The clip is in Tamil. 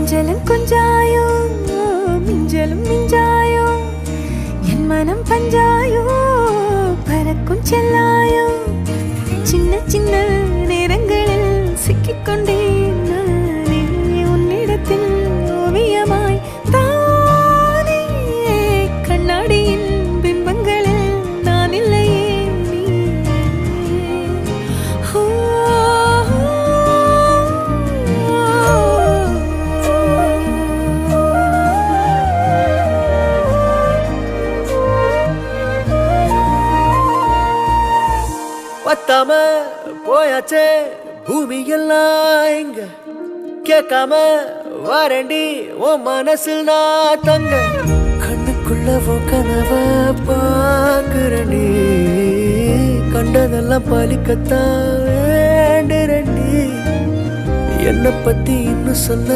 கொஞ்சலும் கொஞ்சாயோ மிஞ்சலும் மிஞ்சாயோ என் மனம் பஞ்சாயோ பறக்கும் செல்லாயோ சின்ன சின்ன நேரங்களில் சிக்கிக்கொண்டேன் நானே உன்னிடத்தில் ஓவியமாய் தானே கண்ணாடியின் பிம்பங்களில் நான் இல்லையே நீ பத்தாம போயாச்சே பூமி எல்லாம் இங்க கேட்காம வாரண்டி உன் மனசில் நான் தங்க கண்ணுக்குள்ள கனவ பாக்குறண்டி கண்டதெல்லாம் பலிக்கத்தான் வேண்டுறண்டி என்னை பத்தி இன்னும் சொல்ல